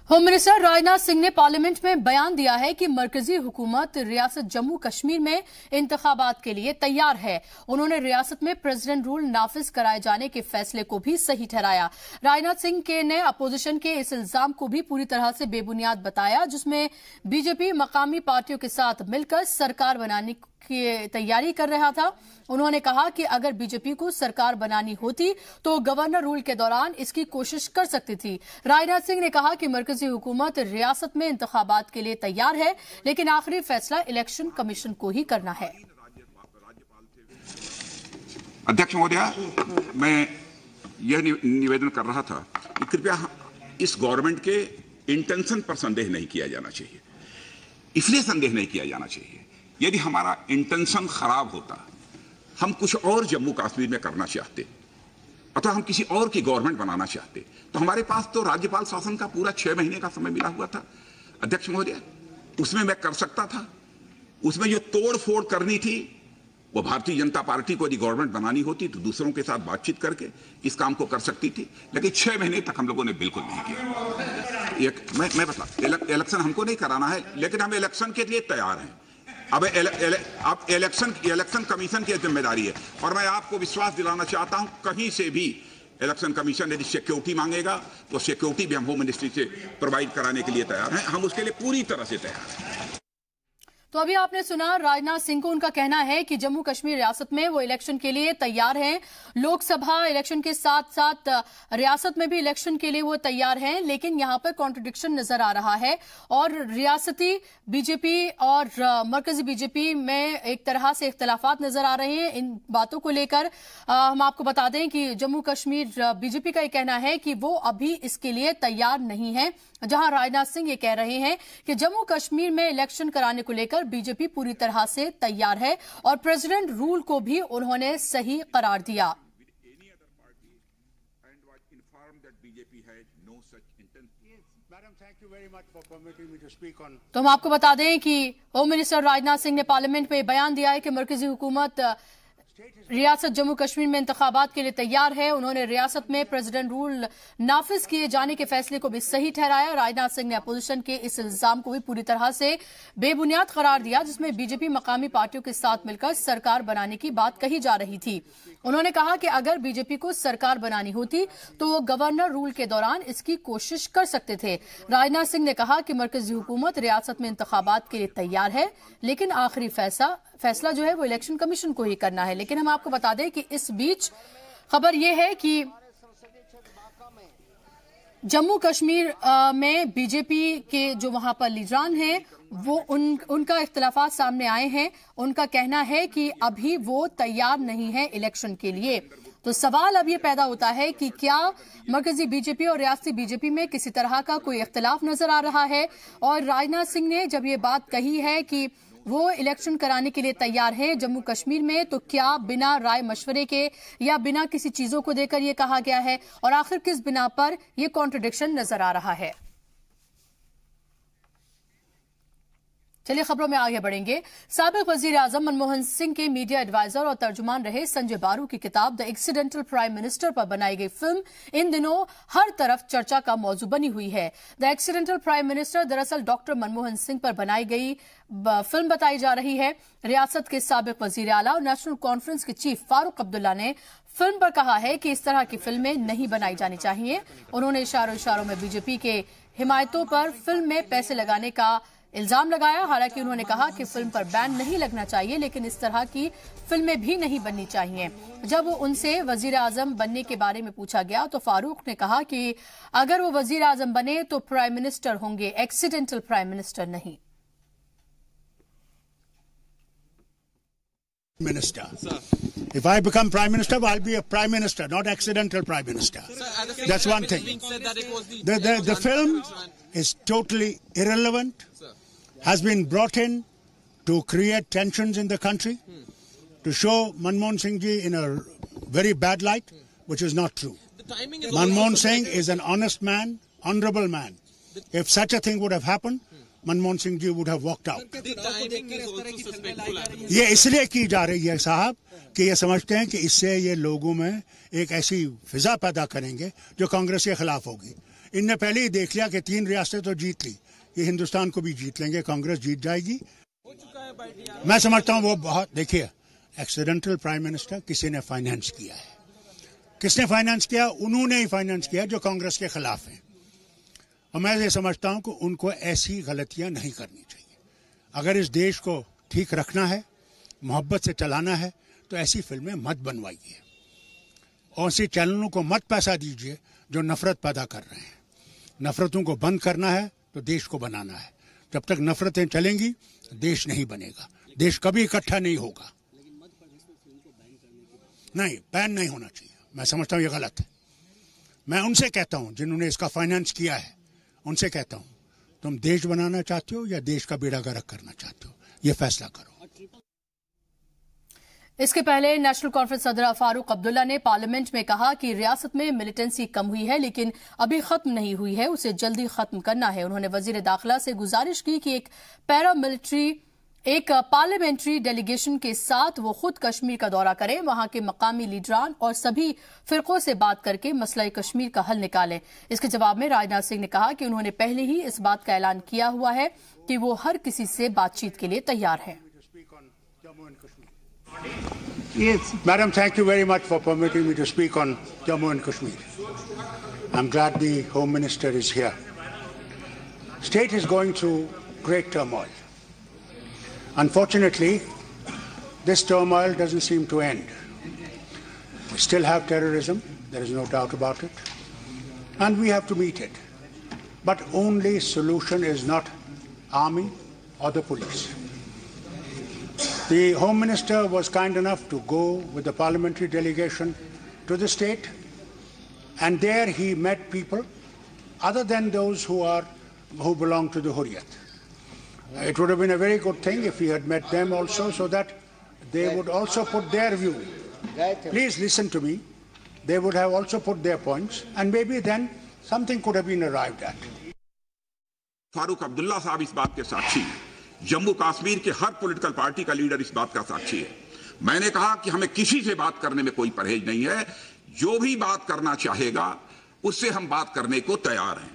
Home minister Rajnath Singh ने parliament में बयान दिया है कि मरकजी हुकूमत रियासत जम्मू कश्मीर में इंतखाबात के लिए तैयार है। उन्होंने रियासत में प्रेसिडेंट रूल नाफिज कराए जाने के फैसले को भी सही ठहराया। राजनाथ सिंह ने अपोजिशन के इस इल्जाम को भी पूरी तरह से बेबुनियाद बताया, जिसमें बीजेपी मकामी पार्टियों के साथ मिलकर सरकार बनाने की तैयारी कर रहा था। उन्होंने कहा कि अगर बीजेपी को सरकार बनानी होती तो गवर्नर रूल के दौरान इसकी कोशिश कर सकती थी। राजनाथ सिंह ने कहा कि मरकजी हुकूमत रियासत में इंतखाबात के लिए तैयार है, लेकिन आखिरी फैसला इलेक्शन कमीशन को ही करना है। अध्यक्ष महोदया, मैं यह निवेदन कर रहा था कि कृपया इस गवर्नमेंट के इंटेंशन पर संदेह नहीं किया जाना चाहिए। इसलिए संदेह नहीं किया जाना चाहिए, यदि हमारा इंटेंशन खराब होता, हम कुछ और जम्मू कश्मीर में करना चाहते अथवा हम किसी और की गवर्नमेंट बनाना चाहते, तो हमारे पास तो राज्यपाल शासन का पूरा 6 महीने का समय मिला हुआ था। अध्यक्ष महोदय, उसमें मैं कर सकता था। उसमें जो तोड़ फोड़ करनी थी, वो भारतीय जनता पार्टी को यदि गवर्नमेंट बनानी होती तो दूसरों के साथ बातचीत करके इस काम को कर सकती थी, लेकिन 6 महीने तक हम लोगों ने बिल्कुल नहीं किया। मैं बता, इलेक्शन हमको नहीं कराना है, लेकिन हम इलेक्शन के लिए तैयार हैं। अब इलेक्शन कमीशन की जिम्मेदारी है, और मैं आपको विश्वास दिलाना चाहता हूं, कहीं से भी इलेक्शन कमीशन यदि सिक्योरिटी मांगेगा तो सिक्योरिटी भी हम होम मिनिस्ट्री से प्रोवाइड कराने के लिए तैयार हैं। हम उसके लिए पूरी तरह से तैयार हैं। तो अभी आपने सुना राजनाथ सिंह को, उनका कहना है कि जम्मू कश्मीर रियासत में वो इलेक्शन के लिए तैयार हैं। लोकसभा इलेक्शन के साथ साथ रियासत में भी इलेक्शन के लिए वो तैयार हैं, लेकिन यहां पर कॉन्ट्रडिक्शन नजर आ रहा है और रियासती बीजेपी और मरकजी बीजेपी में एक तरह से इख्तलाफात नजर आ रहे हैं। इन बातों को लेकर हम आपको बता दें कि जम्मू कश्मीर बीजेपी का ये कहना है कि वो अभी इसके लिए तैयार नहीं है, जहां राजनाथ सिंह ये कह रहे हैं कि जम्मू कश्मीर में इलेक्शन कराने को लेकर बीजेपी पूरी तरह से तैयार है और प्रेसिडेंट रूल को भी उन्होंने सही करार दिया। तो हम आपको बता दें कि होम मिनिस्टर राजनाथ सिंह ने पार्लियामेंट में बयान दिया है कि मरकजी हुकूमत रियासत जम्मू कश्मीर में इंतखाबात के लिए तैयार है। उन्होंने रियासत में प्रेसिडेंट रूल नाफिज किए जाने के फैसले को भी सही ठहराया। राजनाथ सिंह ने अपोजिशन के इस इल्जाम को भी पूरी तरह से बेबुनियाद करार दिया, जिसमें बीजेपी मकामी पार्टियों के साथ मिलकर सरकार बनाने की बात कही जा रही थी। उन्होंने कहा कि अगर बीजेपी को सरकार बनानी होती तो वो गवर्नर रूल के दौरान इसकी कोशिश कर सकते थे। राजनाथ सिंह ने कहा कि मरकजी हुकूमत रियासत में इंतखाबात के लिए तैयार है, लेकिन आखिरी फैसला जो है वो इलेक्शन कमीशन को ही करना है। लेकिन हम आपको बता दें कि इस बीच खबर यह है कि जम्मू कश्मीर में बीजेपी के जो वहां पर लीडरान हैं वो उनका इख्तिलाफात सामने आए हैं। उनका कहना है कि अभी वो तैयार नहीं है इलेक्शन के लिए। तो सवाल अब ये पैदा होता है कि क्या मरकजी बीजेपी और रियासती बीजेपी में किसी तरह का कोई इख्तिलाफ नजर आ रहा है। और राजनाथ सिंह ने जब ये बात कही है कि वो इलेक्शन कराने के लिए तैयार हैं जम्मू कश्मीर में, तो क्या बिना राय मशवरे के या बिना किसी चीजों को देकर ये कहा गया है, और आखिर किस बिना पर ये कॉन्ट्रडिक्शन नजर आ रहा है। चलिए खबरों में आगे बढ़ेंगे। साबिक वजीर आजम मनमोहन सिंह के मीडिया एडवाइजर और तर्जुमान रहे संजय बारू की किताब द एक्सीडेंटल प्राइम मिनिस्टर पर बनाई गई फिल्म इन दिनों हर तरफ चर्चा का मौजू बनी हुई है। द एक्सीडेंटल प्राइम मिनिस्टर दरअसल डॉक्टर मनमोहन सिंह पर बनाई गई फिल्म बताई जा रही है। रियासत के साबिक वजीर आला और नेशनल कॉन्फ्रेंस के चीफ फारूक अब्दुल्ला ने फिल्म पर कहा है कि इस तरह की फिल्में नहीं बनाई जानी चाहिए। उन्होंने इशारों में बीजेपी के हिमायतों पर फिल्म में पैसे लगाने का इल्जाम लगाया। हालांकि उन्होंने कहा कि फिल्म पर बैन नहीं लगना चाहिए, लेकिन इस तरह की फिल्में भी नहीं बननी चाहिए। जब उनसे वजीर आजम बनने के बारे में पूछा गया तो फारूक ने कहा कि अगर वो वजीर आजम बने तो प्राइम मिनिस्टर होंगे, एक्सीडेंटल प्राइम मिनिस्टर नहीं। Minister. Sir. If I become Prime Minister, I'll be a Prime Minister, not accidental Prime Minister. Sir, that's one thing. The film is totally irrelevant, sir. Has been brought in to create tensions in the country, to show Manmohan Singh ji in a very bad light, which is not true. Manmohan Singh is an honest man, honorable man. If such a thing would have happened, Manmohan Singh ji would have walked out. ये इसलिए की जा रही है साहब कि ये समझते हैं कि इससे ये लोगों में एक ऐसी फिजा पैदा करेंगे जो कांग्रेस के खिलाफ होगी। इनने पहले ही देख लिया कि 3 रियासतें तो जीत ली, ये हिंदुस्तान को भी जीत लेंगे, कांग्रेस जीत जाएगी। मैं समझता हूं वो बहुत, देखिए एक्सीडेंटल प्राइम मिनिस्टर किसी ने फाइनेंस किया है। किसने फाइनेंस किया? उन्होंने ही फाइनेंस किया जो कांग्रेस के खिलाफ है। और मैं ये समझता हूं कि उनको ऐसी गलतियां नहीं करनी चाहिए। अगर इस देश को ठीक रखना है, मोहब्बत से चलाना है, तो ऐसी फिल्में मत बनवाइए और ऐसे चैनलों को मत पैसा दीजिए जो नफरत पैदा कर रहे हैं। नफरतों को बंद करना है तो देश को बनाना है। जब तक नफरतें चलेंगी देश नहीं बनेगा, देश कभी इकट्ठा नहीं होगा। नहीं, बैन नहीं होना चाहिए। मैं समझता हूं ये गलत है। मैं उनसे कहता हूं जिन्होंने इसका फाइनेंस किया है, उनसे कहता हूं तुम देश बनाना चाहते हो या देश का बेड़ा गर्क करना चाहते हो, ये फैसला करो। इसके पहले नेशनल कॉन्फ्रेंस सदर फारूक अब्दुल्ला ने पार्लियामेंट में कहा कि रियासत में मिलिटेंसी कम हुई है लेकिन अभी खत्म नहीं हुई है, उसे जल्दी खत्म करना है। उन्होंने वजीर दाखिला से गुजारिश की कि एक पार्लियामेंट्री डेलीगेशन के साथ वो खुद कश्मीर का दौरा करें, वहां के मकामी लीडरान और सभी फिरकों से बात करके मसला कश्मीर का हल निकालें। इसके जवाब में राजनाथ सिंह ने कहा कि उन्होंने पहले ही इस बात का ऐलान किया हुआ है कि वो हर किसी से बातचीत के लिए तैयार हैं। Yes, Madam, thank you very much for permitting me to speak on Jammu and Kashmir. I'm glad the Home Minister is here. State is going through great turmoil. Unfortunately, this turmoil doesn't seem to end. We still have terrorism, there is no doubt about it, and we have to meet it. But only solution is not army or the police. The Home Minister was kind enough to go with the parliamentary delegation to the state, and there he met people other than those who belong to the Hurriyat. It would have been a very good thing if he had met them also, so that they would also put their view. Please listen to me. They would have also put their points, and maybe then something could have been arrived at. Farooq Abdullah साहब इस बात के साक्षी हैं। जम्मू कश्मीर के हर political party का leader इस बात का साक्षी है। मैंने कहा कि हमें किसी से बात करने में कोई परहेज नहीं है। जो भी बात करना चाहेगा उससे हम बात करने को तैयार हैं।